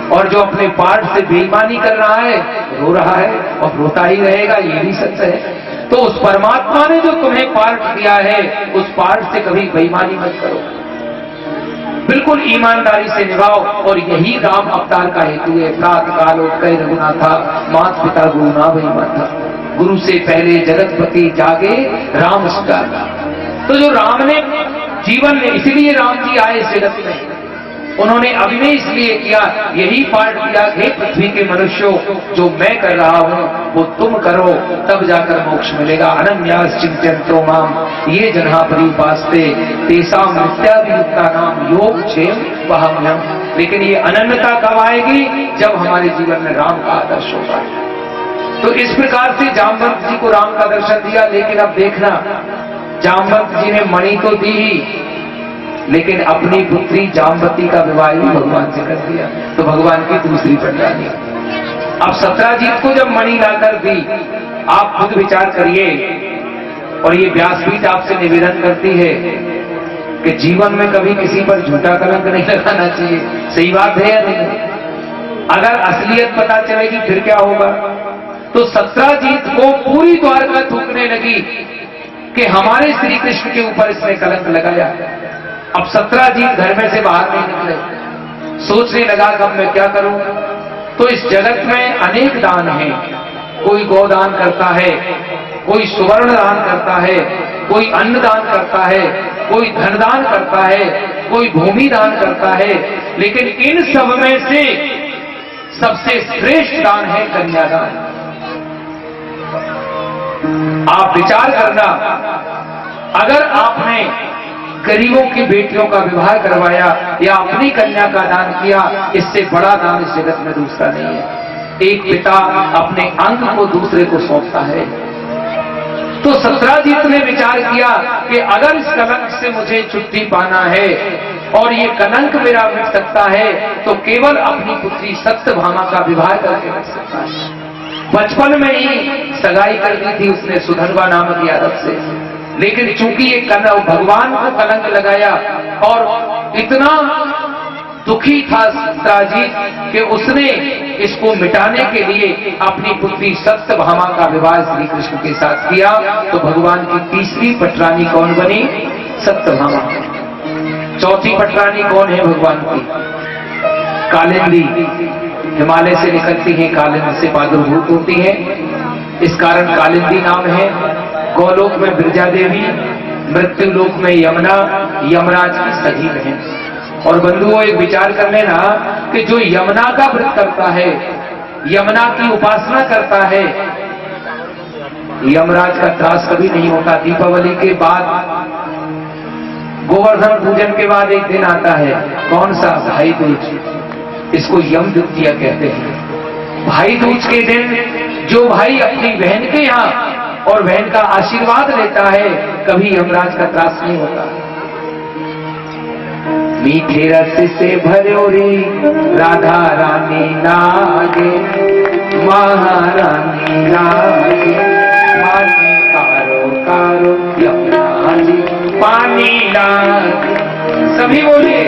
और जो अपने पार्ट से बेईमानी कर रहा है, रो रहा है और रोता ही रहेगा, ये भी सच है। तो उस परमात्मा ने जो तुम्हें पार्ट दिया है, उस पार्ट से कभी बेईमानी मत करो, बिल्कुल ईमानदारी से निभाओ। और यही राम अवतार का हेतु है। प्रातः काल उठकर रघुनाथा, माता पिता गुरु ना था, गुरु से पहले जगतपति जागे राम सुजागा। तो जो राम ने जीवन में, इसलिए राम जी आए इस जगत में, उन्होंने अभिनय इसलिए किया, यही पार्ट दिया, हे पृथ्वी के मनुष्यों, जो मैं कर रहा हूं वो तुम करो, तब जाकर मोक्ष मिलेगा। अनन्यास चिंत्यन्तो माम ये जन्हा परिपास्ते तेषां नित्याभियुक्ता नाम योग क्षेम वहाम्यहम्। लेकिन ये अनन्यता कब आएगी? जब हमारे जीवन में राम का आदर्श होगा। तो इस प्रकार से जामवंत जी को राम का दर्शन दिया। लेकिन अब देखना, जामवंत जी ने मणि तो दी ही, लेकिन अपनी पुत्री जामवती का विवाह भी भगवान से कर दिया। तो भगवान की दूसरी पटरानी। अब सत्राजीत को जब मणि लाकर दी, आप खुद विचार करिए, और ये व्यासपीठ आपसे निवेदन करती है कि जीवन में कभी किसी पर झूठा कलंक नहीं लगाना चाहिए। सही बात है या नहीं? अगर असलियत पता चलेगी फिर क्या होगा? तो सत्राजीत को पूरी द्वारका थूकने लगी कि हमारे श्री कृष्ण के ऊपर इसने कलंक लगाया। अब सत्राजीत घर में से बाहर नहीं निकले, सोचने लगा कि अब मैं क्या करूं। तो इस जगत में अनेक दान हैं, कोई गोदान करता है, कोई सुवर्ण दान करता है, कोई अन्न दान करता है, कोई धन दान करता है, कोई भूमि दान करता है, लेकिन इन सब में से सबसे श्रेष्ठ दान है कन्यादान। आप विचार करना, अगर आपने गरीबों की बेटियों का विवाह करवाया या अपनी कन्या का दान किया, इससे बड़ा दान इस जगत में दूसरा नहीं है। एक पिता अपने अंग को दूसरे को सौंपता है। तो सत्राजीत ने विचार किया कि अगर इस कलंक से मुझे छुट्टी पाना है और ये कलंक मेरा मिट सकता है, तो केवल अपनी पुत्री सत्यभामा का विवाह करके मिट सकता है। बचपन में ही सगाई कर दी थी उसने सुधनवा नामक यादव से, लेकिन चूंकि ये भगवान को कलंक लगाया और इतना दुखी था सत्राजीत कि उसने इसको मिटाने के लिए अपनी पुत्री सत्यभामा का विवाह श्री कृष्ण के साथ किया। तो भगवान की तीसरी पटरानी कौन बनी? सत्यभामा। चौथी पटरानी कौन है भगवान की? कालिंदी। हिमालय से निकलती है, कालिंदी से प्रादुर्भूत होती है, इस कारण कालिंदी नाम है। गोलोक में बिरजा देवी, मृत्यु लोक में यमुना, यमराज की सगी बहन। और बंधुओं, एक विचार कर लेना कि जो यमुना का व्रत करता है, यमुना की उपासना करता है, यमराज का त्रास कभी नहीं होता। दीपावली के बाद, गोवर्धन पूजन के बाद एक दिन आता है, कौन सा? भाई दूज। इसको यम द्वितीया कहते हैं। भाई दूज के दिन जो भाई अपनी बहन के यहाँ और बहन का आशीर्वाद लेता है, कभी यमराज का त्रास नहीं होता। मीठे रस से भरो रे राधा रानी लागे, महारानी लागे, पानी कारो कारो यमुना जी पानी लागे। सभी बोलिए,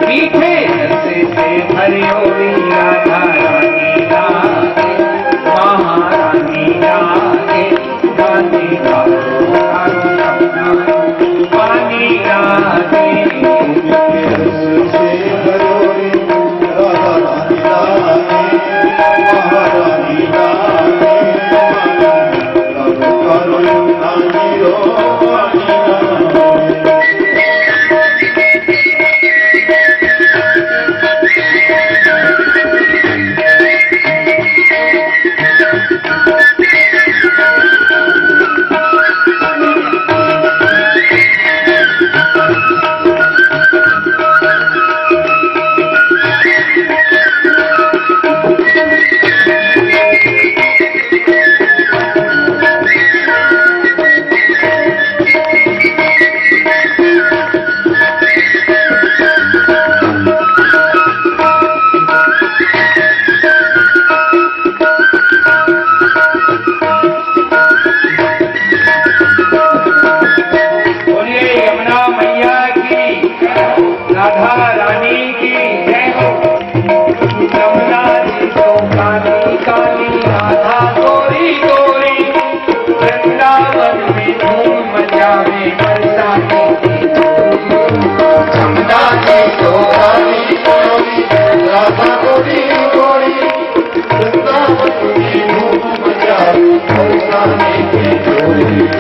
मीठे रस से भरियो राधा रानी लागे, महारानी लागे, गाने गारो पानी लागे।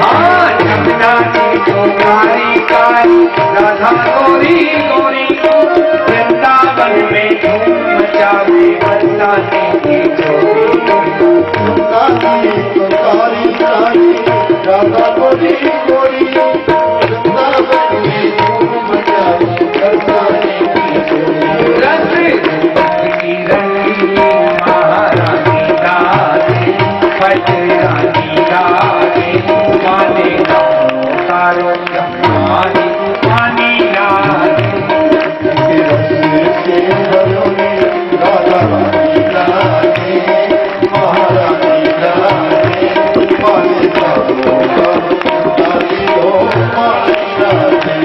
हाँ जमुना जी तो कारी कारी राधा गोरी गोरी वृंदावन में धूम मचावे बरसाने की चोरी। जमुना जी तो कारी कारी राधा गोरी गोरी वृंदावन में धूम मचावे बरसाने की चोरी। रस की रंगी महारानी राधे पटरानी राधे माने कारो मानी मानी राधे से भरोने राधा रानी राधे महारानी राधे माने कारो रानी हो मानी राधे।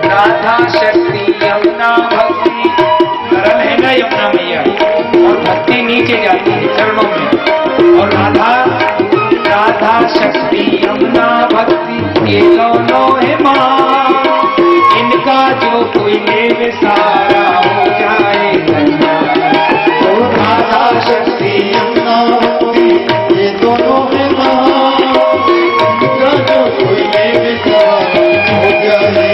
राधा शक्ति यमुना भक्ति सरल है ना यमुना मैया और भक्ति नीचे जाती है चरणों में। और राधा शक्ति यमुना भक्ति ये दोनों है माँ इनका जो कोई ले सारा हो जाए राधा शक्ति यमुना भक्ति ये दोनों है माँ इनका जो कोई ले हो जाए।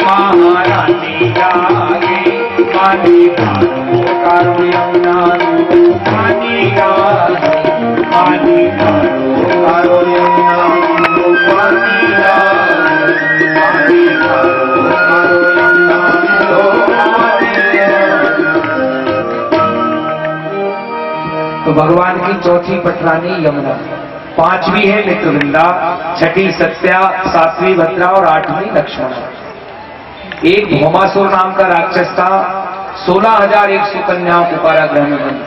महारानी रागे पानी कारो कारो यमुना पानी रागे पानी कारो कारो यमुना पानी रागे पानी कारो कारो यमुना तो भगवान की चौथी पटरानी यमुना, पांचवी है मित्रवृंदा, छठी सत्या, सातवीं भद्रा और आठवीं लक्ष्मण। एक भौमासुर नाम का राक्षस था, 16,100 कन्याओं को कारागृह में बंद।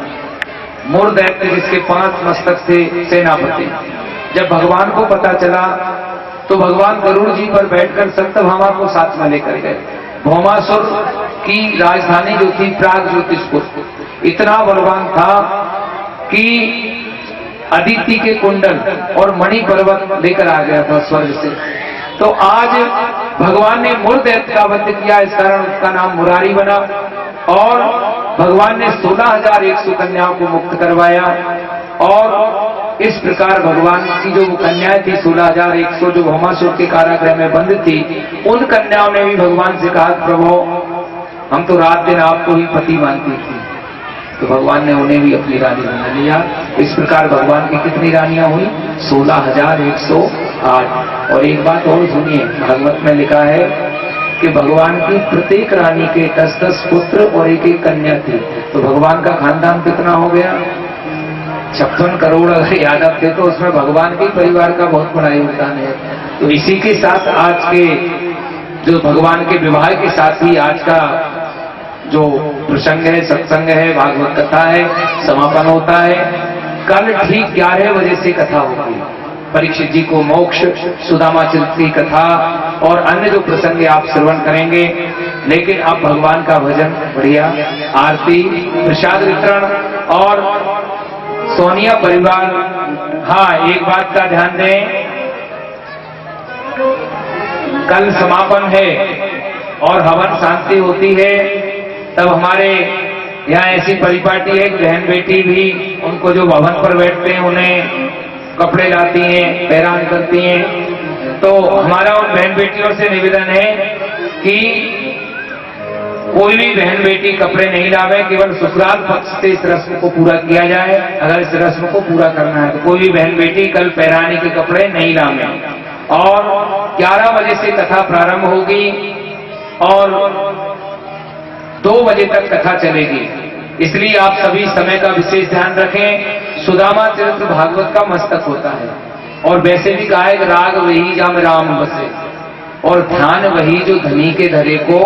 मूर दैत्य जिसके 5 मस्तक थे सेनापति। जब भगवान को पता चला तो भगवान गरुड़ जी पर बैठकर सत्यभामा को साथ में लेकर गए। भौमासुर की राजधानी जो थी प्राग ज्योतिषपुर, इतना बलवान था कि अदिति के कुंडल और मणि पर्वत लेकर आ गया था स्वर्ग से। तो आज भगवान ने मूर्दैत्य का वध किया, इस कारण उसका नाम मुरारी बना। और भगवान ने 16,100 कन्याओं को मुक्त करवाया। और इस प्रकार भगवान की जो कन्याएं थी 16,100 जो भौमासुर के कारागृह में बंद थी, उन कन्याओं ने भी भगवान से कहा, प्रभु हम तो रात दिन आपको ही पति मानती थी। तो भगवान ने उन्हें भी अपनी रानी बना लिया। इस प्रकार भगवान की कितनी रानियां हुई? 16,108। और एक बात और सुनिए, भागवत में लिखा है कि भगवान की प्रत्येक रानी के 10-10 पुत्र और एक कन्या थी। तो भगवान का खानदान कितना हो गया? 56 करोड़ अगर यादव थे तो उसमें भगवान के परिवार का बहुत बड़ा योगदान है। तो इसी के साथ आज के जो भगवान के विवाह के साथ ही आज का जो प्रसंग है, सत्संग है, भागवत कथा है, समापन होता है। कल ठीक 11 बजे से कथा होगी। परीक्षित जी को मोक्ष, सुदामा चरित्र की कथा और अन्य जो प्रसंग आप श्रवण करेंगे। लेकिन अब भगवान का भजन बढ़िया, आरती, प्रसाद वितरण और सोनिया परिवार। हाँ, एक बात का ध्यान दें, कल समापन है और हवन शांति होती है, तब हमारे यहाँ ऐसी परिपाटी है कि बहन बेटी भी उनको जो भवन पर बैठते हैं उन्हें कपड़े लाती हैं, पैरान करती हैं। तो हमारा उन बहन बेटियों से निवेदन है कि कोई भी बहन बेटी कपड़े नहीं लावे, केवल ससुराल पक्ष से इस रस्म को पूरा किया जाए। अगर इस रस्म को पूरा करना है तो कोई भी बहन बेटी कल पैरानी के कपड़े नहीं लावे। और 11 बजे से कथा प्रारंभ होगी और 2 बजे तक कथा चलेगी, इसलिए आप सभी समय का विशेष ध्यान रखें। सुदामा चरित्र भागवत का मस्तक होता है और वैसे भी कहा है कि राग वही जम राम बसे, और ध्यान वही जो धनी के धरे को,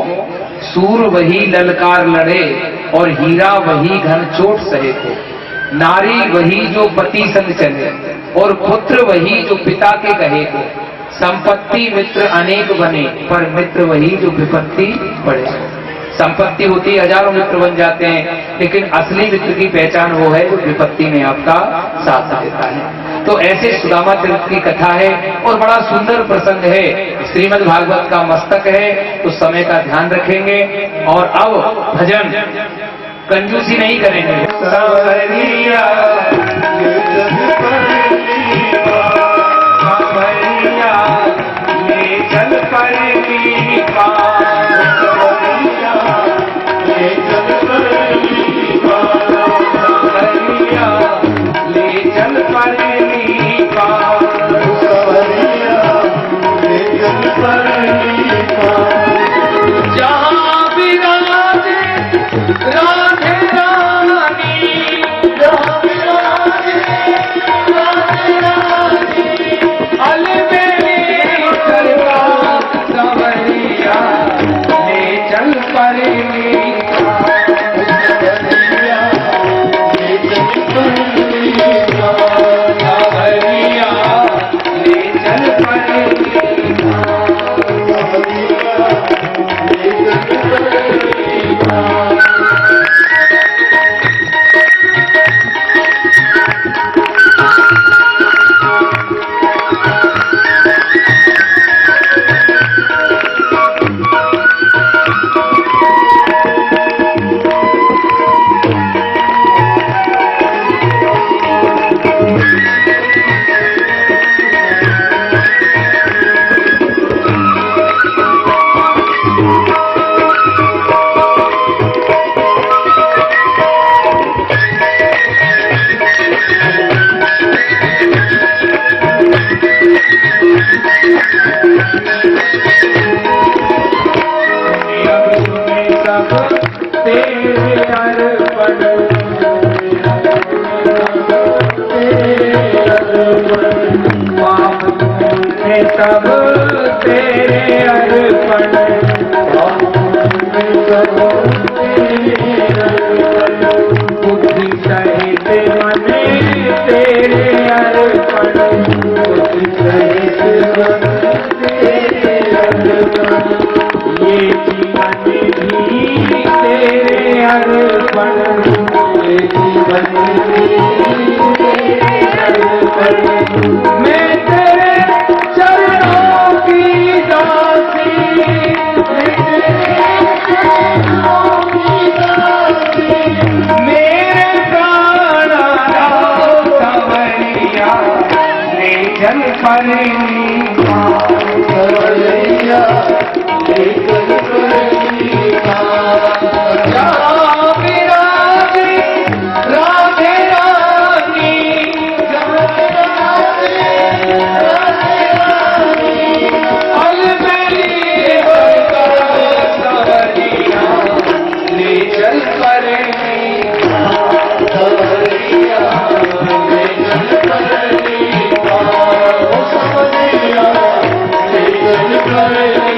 सूर वही ललकार लड़े और हीरा वही घन चोट सहे को, नारी वही जो पति संग चले और पुत्र वही जो पिता के कहे को, संपत्ति मित्र अनेक बने पर मित्र वही जो विपत्ति पड़े। संपत्ति होती है, हजारों मित्र बन जाते हैं, लेकिन असली मित्र की पहचान वो है जो विपत्ति में आपका साथ देता है। तो ऐसे सुदामा चरित्र की कथा है और बड़ा सुंदर प्रसंग है, श्रीमद् भागवत का मस्तक है, तो समय का ध्यान रखेंगे। और अब भजन कंजूसी नहीं करेंगे। सावरिया ले चल परली पार, सब तेरे अर्पण, बुद्धि सहित मन तेरे अर्पण, बुद्धि सहित मन तेरे अर्पण, ये जीवन भी तेरे अर्पण, ये जीवन भी तेरे अर्पण। मैं तेरे चरणों की दासी, मेरे प्राण सवरिया ले चल परली सवरिया ले चल परली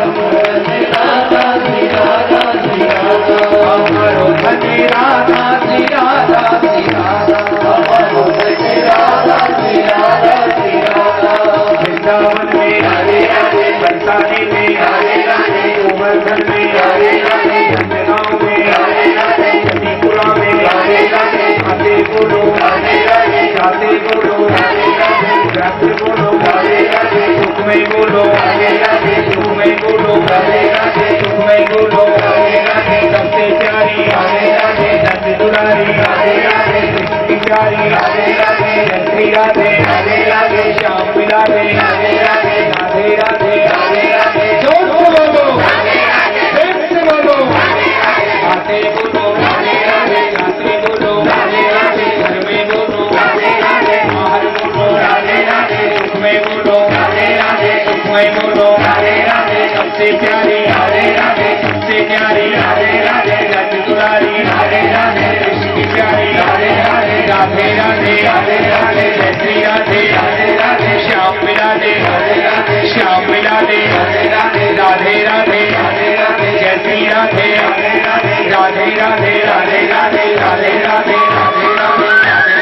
राधा श्री राधा श्री राधा हमारो धनी राधा श्री राधा श्री राधा हमारो श्री राधा श्री राधा श्री राधा वृंदावन में राधे राधे बरसाने में राधे राधे गोवर्धन में राधे राधे गाँव में राधे राधे त्रिपुरा में राधे राधे आते बोलो राधे राधे गाते बोलो राधे राधे गाते बोलो राधे राधे सुख में बोलो राधे राधे सुख में बोलो राधे राधे सुख में बोलो राधे राधे सबसे प्यारी राधे राधे नंद दुलारी राधे राधे कृष्ण प्यारी राधे राधे श्री राधे राधे राधे श्याम मिलाधे राधे राधे राधे राधे राधे राधे जोर से बोलो राधे राधे प्रेम से बोलो राधे राधे आते बोलो राधे राधे गाते बोलो राधे राधे घर में बोलो राधे राधे बाहर बोलो राधे राधे सुख में बोलो राधे राधे सुख में बोलो राधे राधे सबसे प्यारी राधे राधे सबसे प्यारी राधे राधे नंद दुलारी राधे राधे कृष्ण की प्यारी राधे राधे राधे राधे राधे राधे जय श्री राधे राधे राधे श्याम मिलाधे राधे राधे श्याम मिलाधे राधे राधे राधे राधे राधे राधे जय श्री राधे राधे राधे राधे राधे राधे राधे राधे राधे राधे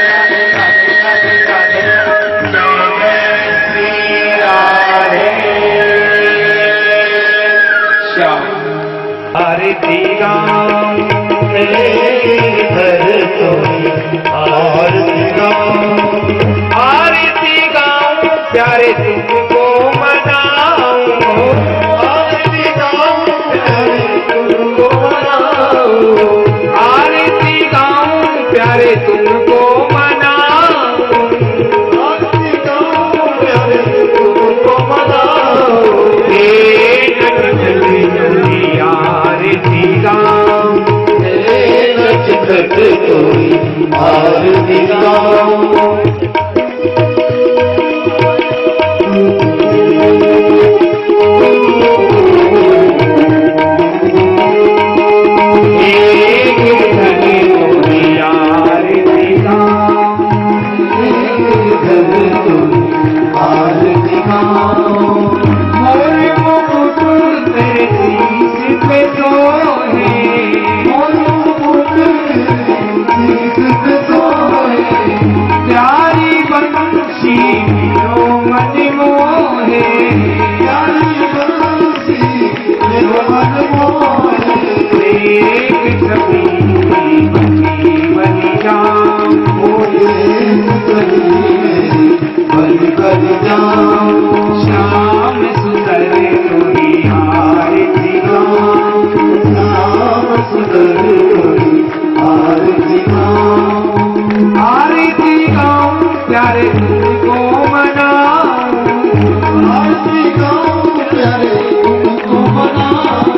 राधे राधे राधे राधे राधे जय श्री राधे श्याम आरती गाम धर कोई आरती गाम प्यारे तुमको मनाऊं आरती गाऊं प्यारे तुमको मनाऊं आरती गाऊं प्यारे तुमको मनाऊं आरती गाऊं प्यारे तुमको मनाऊं जल्दी जल्दी आरती गाऊं नचखट कोई आरती गाऊं आरती गाऊं प्यारी बंशी रो मन मोहे प्यारी बंसी मेरो मन मोहे एक छवि बनी जाऊं बन कर जाऊं श्याम सुंदर कोई आरती गाऊं नाम सुंदर कोई आरती गाऊं आरती गाऊं प्यारे तुमको मनाऊं आरती गाऊं प्यारे तुमको मनाऊं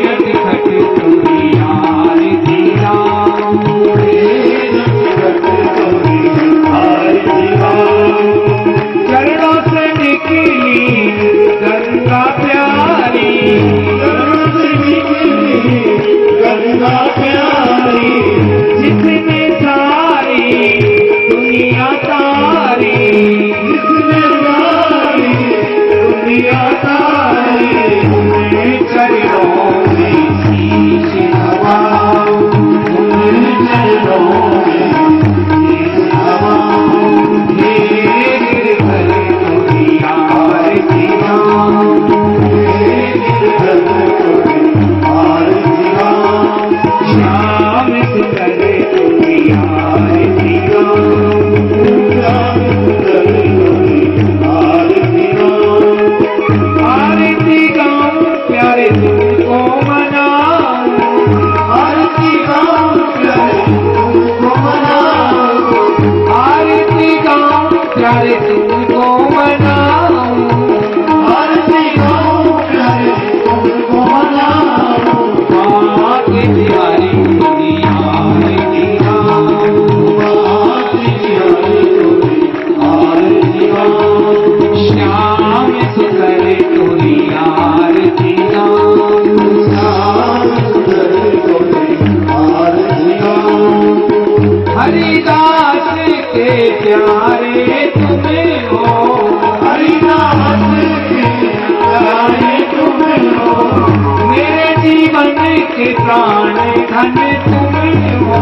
नटखट कोई आरती गाऊं आरती गाऊं चरणों से निकली गंगा प्यारी गंगा प्यारी जिसने सारी दुनिया तारी जिसने सारी दुनिया तारी चरणों में शीश नवाऊं चरणों में शीश नवाऊं हे गिरधर कोई आरती गाऊं श्याम सुंदर कोई आरती गाऊं आरती गाऊं प्यारे तुमको मनाऊं आरती गाऊं प्यारे तुमको मनाऊं आरती गाऊं प्यारे तुमको मनाऊं आरती गाऊं प्यारे तुमको के प्राण धन तुम हो,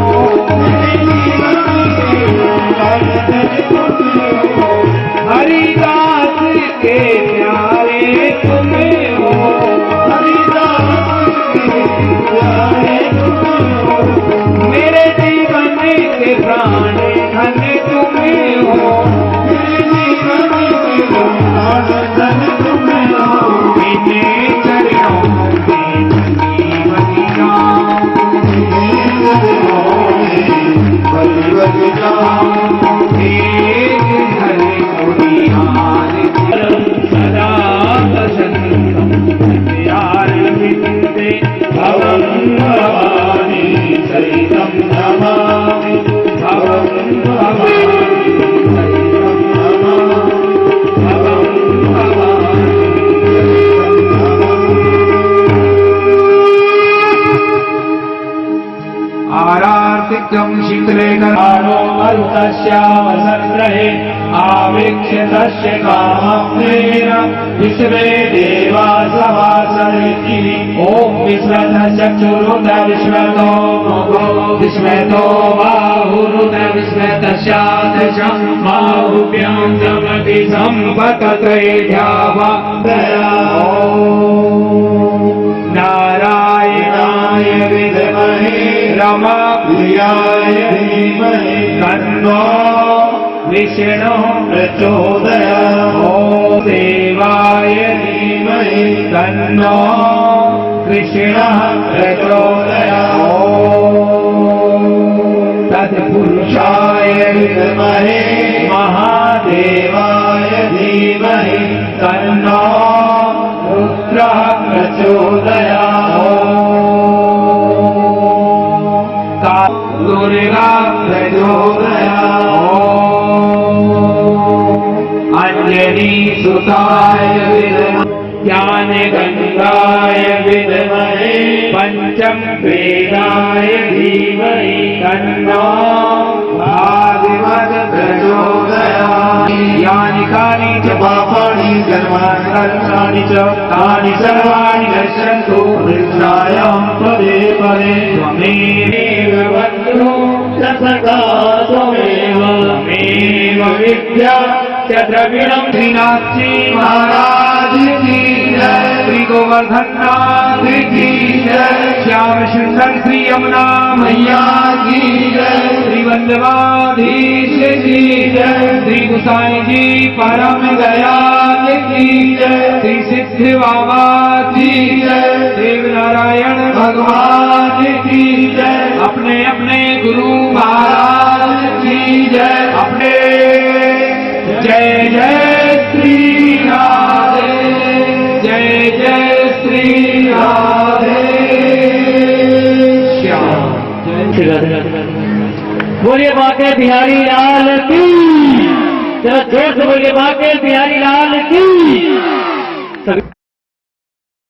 हरिदास के प्यारे तुम हो, हरिदास के प्यारे तुम हो, मेरे जीवन के प्राण धन तुम हो, मेरे जीवन के प्राण धन तुम हो, मेरे चरणों में जीवन जाऊं, बलि जाऊं, एक हरि मुनियार सदा वसंतम प्यार विंदे भवं भवानी सहितं नमामि, भवं भवानी सहितं नमामि, भवं भवानी सहितं नमामि। आरार्तिकं शीतले करारो मरुतस्यावसन्द्रहे आवीक्ष्य तस्य कामप्रेण विश्वे देवा सभासरिति। ॐ विश्वतः चक्षुरुदय विश्वतो मुखो विश्वतो बाहुरुदय विश्वतस्यादशं बाहुभ्यां जगति सम्पतत्रयेभ्यः वा दया। नारायणाय विद्महे रमाप्रियाय धीमहि तन्नो विष्णुः प्रचोदयात्। ॐ देवाय धीमहि तन्नो कृष्णः प्रचोदयात्। ॐ तत्पुरुषाय विद्महे महादेवाय धीमहि तन्नो रुद्रः प्रचोदयात्। दुर्गा प्रचोदयात्। अंजनी सुताय विद्महे ज्ञान गंगाय विद्महे पंचम वेदाय धीमहि तन्नो भागवत प्रचोदयात्। यानि कानि च पापानि कर्माणि च तानि सर्वाणि नश्यन्तु हृदयां पदे पदे। त्वमेव बन्धुः च सखा त्वमेव विद्या च द्रविणं। श्रीनाथजी महाराज की जय, श्री गोवर्धन नाथ की जय, श्याम सुंदर श्री यमुना मैया की जय, श्री वल्लभाधीश की जय, श्री गुसाई जी परम दयाल की जय, श्री सिद्ध बाबा की जय, देव नारायण भगवान की जय, अपने अपने गुरु महाराज की जय, अपने जय जय श्री राधे, जय जय श्री राधे श्याम। बोलिए बाके बिहारी लाल की, जरा जोर से बोलिए बाके बिहारी लाल की।